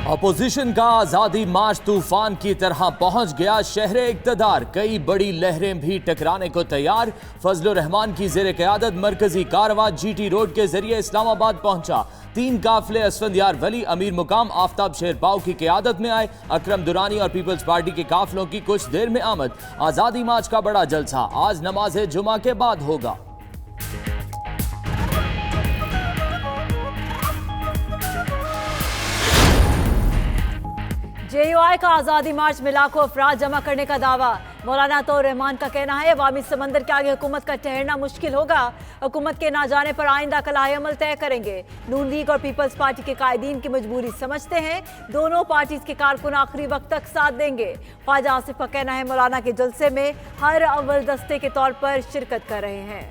Opposition का आजादी मार्च तूफान की तरह पहुंच गया शहर इक्तदार। कई बड़ी लहरें भी टकराने को तैयार। फजलुर रहमान की जेर क़यादत मरकजी कारवां जीटी रोड के जरिए इस्लामाबाद पहुंचा। 3 काफिले असफंदियार वली, अमीर मुकाम आफ्ताब शेरपाव की क़यादत में आए। अकरम दुरानी और पीपल्स पार्टी के काफिलों की कुछ देर में आमद। आजादी मार्च का बड़ा जलसा आज नमाज जुमा के बाद होगा। JUI का आज़ादी मार्च में लाखों अफराद जमा करने का दावा। मौलाना तो रहमान का कहना है अवामी समंदर के आगे हुकूमत का ठहरना मुश्किल होगा। हुकूमत के ना जाने पर आइंदा कलाए अमल तय करेंगे। नून लीग और पीपल्स पार्टी के कायदीन की मजबूरी समझते हैं। दोनों पार्टीज के कारकुन आखिरी वक्त तक साथ देंगे। ख्वाजा आसिफ का कहना है मौलाना के जलसे में हर अव्वल दस्ते के तौर पर शिरकत कर रहे हैं।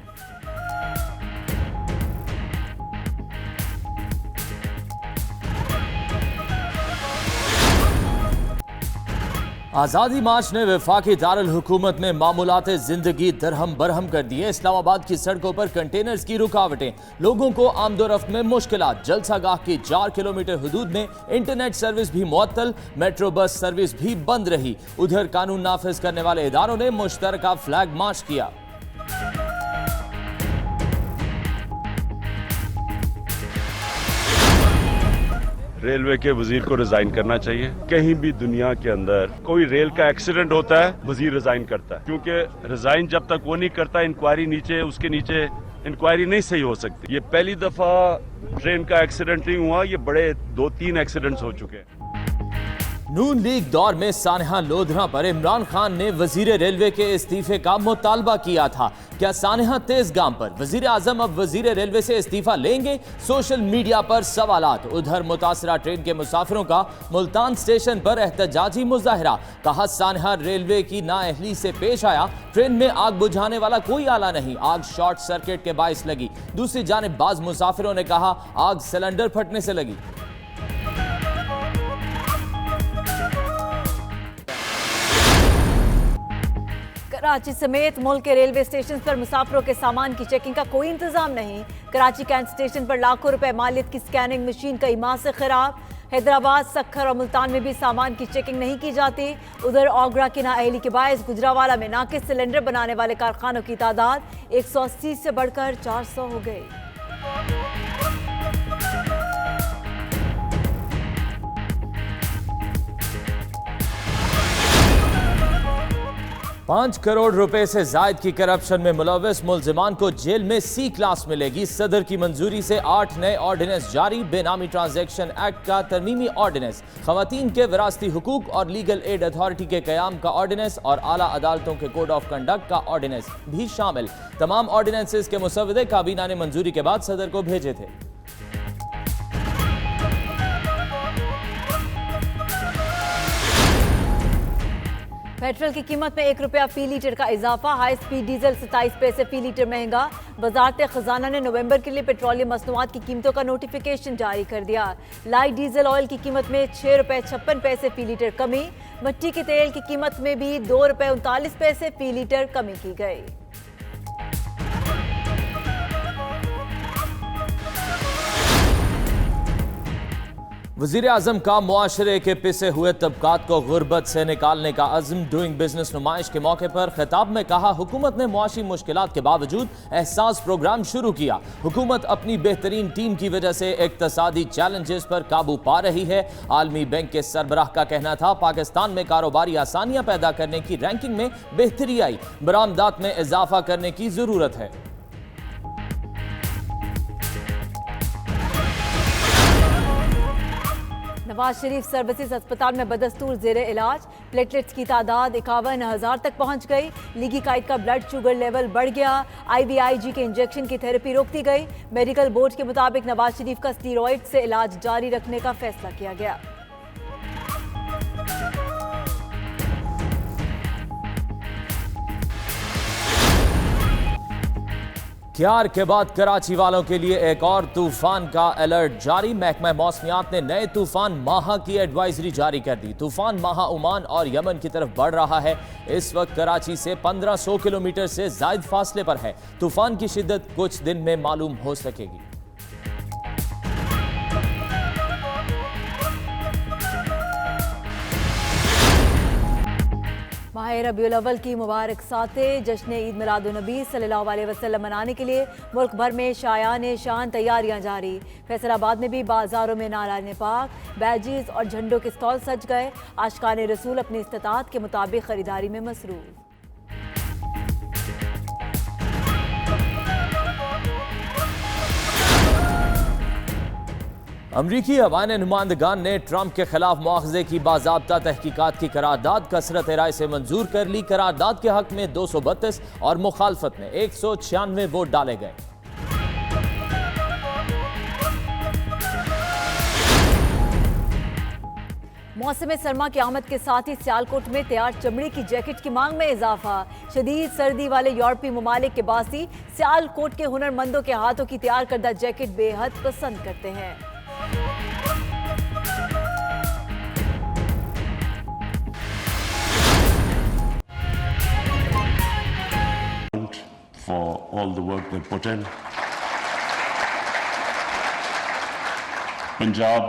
आज़ादी मार्च ने वफाकी दारुल हुकूमत में मामूलाते जिंदगी दरहम बरहम कर दिए। इस्लामाबाद की सड़कों पर कंटेनर्स की रुकावटें, लोगों को आमदोरफ्त में मुश्किलात। जलसागाह की 4 किलोमीटर हदूद में इंटरनेट सर्विस भी मुअत्तल, मेट्रो बस सर्विस भी बंद रही। उधर कानून नाफिज करने वाले इदारों ने मुश्तरका फ्लैग मार्च किया। रेलवे के वजीर को रिजाइन करना चाहिए। कहीं भी दुनिया के अंदर कोई रेल का एक्सीडेंट होता है, वजीर रिजाइन करता है, क्योंकि रिजाइन जब तक वो नहीं करता, इंक्वायरी नीचे उसके नीचे इंक्वायरी नहीं सही हो सकती। ये पहली दफा ट्रेन का एक्सीडेंट नहीं हुआ, ये बड़े 2-3 एक्सीडेंट्स हो चुके हैं। नून लीग दौर में सानहा लोधरा पर इमरान खान ने वजीर रेलवे के इस्तीफे का मुतालबा किया था। क्या सानहा तेजगाम पर वजीर आजम अब वजीर रेलवे से इस्तीफा लेंगे? सोशल मीडिया पर सवालात। उधर मुतासरा ट्रेन के मुसाफिरों का मुल्तान स्टेशन पर एहतजाजी मुजाहरा। कहा सानहा रेलवे की नाअहली से पेश आया। ट्रेन में आग बुझाने वाला कोई आला नहीं, आग शॉर्ट सर्किट के बाइस लगी। दूसरी जानिब बाज मुसाफिरों ने कहा आग सिलेंडर फटने से लगी। कराची समेत मुल्क के रेलवे स्टेशन पर मुसाफिरों के सामान की चेकिंग का कोई इंतजाम नहीं। कराची कैंट स्टेशन पर लाखों रुपए मालियत की स्कैनिंग मशीन कई माह से खराब। हैदराबाद, सक्खर और मुल्तान में भी सामान की चेकिंग नहीं की जाती। उधर ओगरा की नाअहली के बायस गुजरावाला में नाकिस सिलेंडर बनाने वाले कारखानों की तादाद 180 से बढ़कर 400 हो गई। 5 करोड़ रुपए से जायद की करप्शन में मुलव्वस मुलजिमान को जेल में C क्लास मिलेगी। सदर की मंजूरी से 8 नए ऑर्डिनेंस जारी। बेनामी ट्रांजैक्शन एक्ट का तरमीमी ऑर्डिनेंस, खवातीन के विरासती हुकूक और लीगल एड अथॉरिटी के कयाम का ऑर्डिनेंस और आला अदालतों के कोड ऑफ कंडक्ट का ऑर्डिनेंस भी शामिल। तमाम ऑर्डिनेंसेस के मुसवदे काबीना ने मंजूरी के बाद सदर को भेजे थे। पेट्रोल की कीमत में 1 रुपया फी लीटर का इजाफा। हाई स्पीड डीजल 27 पैसे फी लीटर महंगा। वजारत खजाना ने नवंबर के लिए पेट्रोलियम मसनूआत की कीमतों का नोटिफिकेशन जारी कर दिया। लाइट डीजल ऑयल की कीमत में 6 रुपये 56 पैसे फी लीटर कमी। मिट्टी के तेल की कीमत में भी 2 रुपये 39 पैसे फी लीटर कमी की गई। वज़ीर आज़म का मुआशरे के पिसे हुए तबकात को गुर्बत से निकालने का अज़्म। डूइंग बिजनेस नुमाइश के मौके पर खिताब में कहा हुकूमत ने मुआशी मुश्किलात के बावजूद एहसास प्रोग्राम शुरू किया। हुकूमत अपनी बेहतरीन टीम की वजह से इक्तसादी चैलेंजेस पर काबू पा रही है। आलमी बैंक के सरबराह का कहना था पाकिस्तान में कारोबारी आसानियां पैदा करने की रैंकिंग में बेहतरी आई। बरामदात में इजाफा करने की जरूरत है। नवाज शरीफ सर्विसेज अस्पताल में बदस्तूर जेर इलाज। प्लेटलेट्स की तादाद 51,000 तक पहुंच गई। लीगी कायद का ब्लड शुगर लेवल बढ़ गया। IVIG के इंजेक्शन की थेरेपी रोक दी गई। मेडिकल बोर्ड के मुताबिक नवाज शरीफ का स्टीरॉइड से इलाज जारी रखने का फैसला किया गया। क्यार के बाद कराची वालों के लिए एक और तूफान का अलर्ट जारी। महकमा मौसमियात ने नए तूफान माहा की एडवाइजरी जारी कर दी। तूफान माहा ओमान और यमन की तरफ बढ़ रहा है। इस वक्त कराची से 1500 किलोमीटर से ज्यादा फासले पर है। तूफान की शिद्दत कुछ दिन में मालूम हो सकेगी। माह रबीउल अव्वल की मुबारक सातें जश्न ईद मिलादुन्नबी सल्लल्लाहु अलैहि वसल्लम मनाने के लिए मुल्क भर में शायान शान तैयारियां जारी। फैसलाबाद में भी बाजारों में नारायण पाक, बैजिज और झंडों के स्टॉल सज गए। आशिकान रसूल अपनी इस्तिताअत के मुताबिक खरीदारी में मसरूफ। अमरीकी हवान नुमाइंदगान ने ट्रंप के खिलाफ मुआखजे की बाज़ाब्ता तहकीकात की करारदाद कसरत राय से मंजूर कर ली। करारदाद के हक में 232 और मुखालफत में 196 वोट डाले गए। मौसम सरमा की आमद के साथ ही सियालकोट में तैयार चमड़ी की जैकेट की मांग में इजाफा। शदीद सर्दी वाले यूरोपीय ममालिक के बासी सियालकोट के हुनरमंदों के हाथों की तैयार करदा जैकेट बेहद पसंद करते हैं। For all the work they put in. Punjab,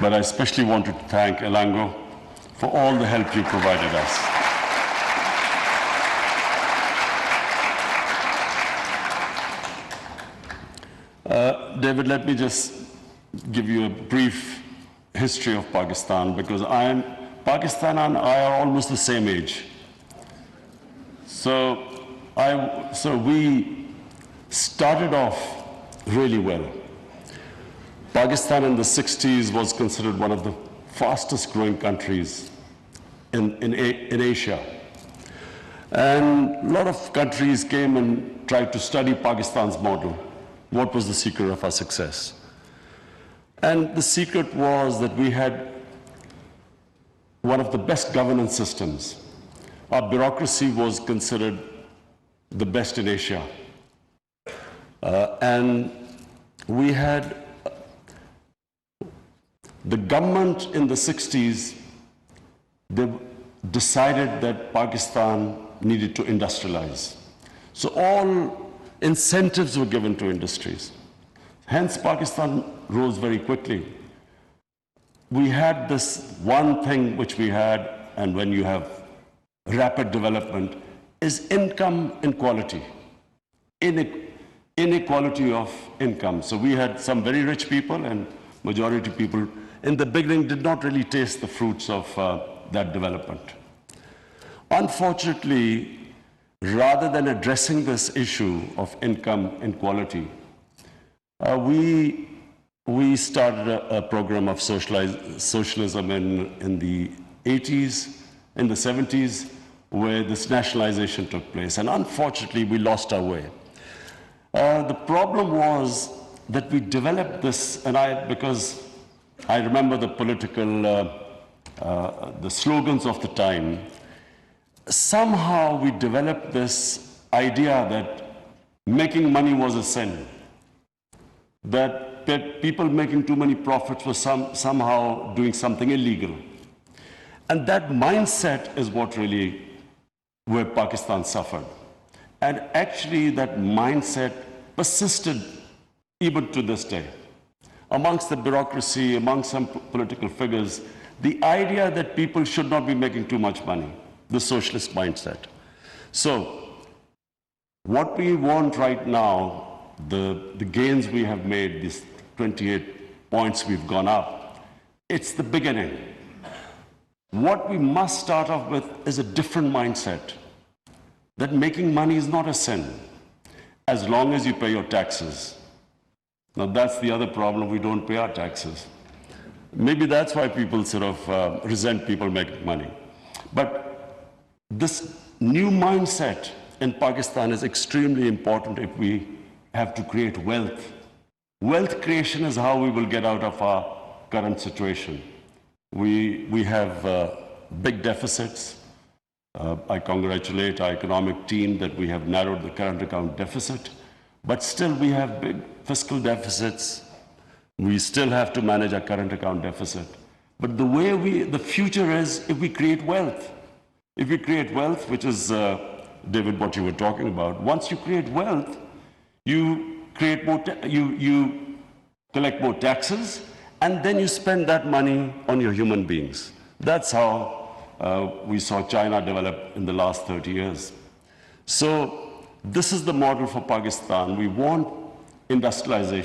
but I especially want to thank Elango for all the help you provided us. David, let me just give you a brief history of Pakistan, because Pakistan and I are almost the same age. So we started off really well. Pakistan in the 60s was considered one of the fastest growing countries in Asia. And a lot of countries came and tried to study Pakistan's model. What was the secret of our success? And the secret was that we had one of the best governance systems. Our bureaucracy was considered the best in Asia. And we had the government in the 60s, they decided that Pakistan needed to industrialize. So all incentives were given to industries. Hence, Pakistan rose very quickly. We had this one thing which we had, and when you have rapid development, is income inequality, inequality of income. So we had some very rich people, and majority people in the beginning did not really taste the fruits of that development. Unfortunately, rather than addressing this issue of income inequality, we started a program of socialism in the 80s, in the 70s, where this nationalization took place. And unfortunately, we lost our way. The problem was that we developed this, and because I remember the political, the slogans of the time, somehow we developed this idea that making money was a sin, that people making too many profits were somehow doing something illegal. And that mindset is what really, where Pakistan suffered. And actually that mindset persisted even to this day. Amongst the bureaucracy, amongst some political figures, the idea that people should not be making too much money, the socialist mindset. So what we want right now, the gains we have made, these 28 points we've gone up, it's the beginning. What we must start off with is a different mindset, that making money is not a sin, as long as you pay your taxes. Now that's the other problem, we don't pay our taxes. Maybe that's why people sort of resent people making money. But this new mindset in Pakistan is extremely important if we have to create wealth. Wealth creation is how we will get out of our current situation. We have big deficits. I congratulate our economic team that we have narrowed the current account deficit, but still we have big fiscal deficits. We still have to manage our current account deficit. But the future is if we create wealth. If we create wealth, which is, David, what you were talking about, once you create wealth, you create more, you collect more taxes, and then you spend that money on your human beings. That's how we saw China develop in the last 30 years. So this is the model for Pakistan. We want industrialization.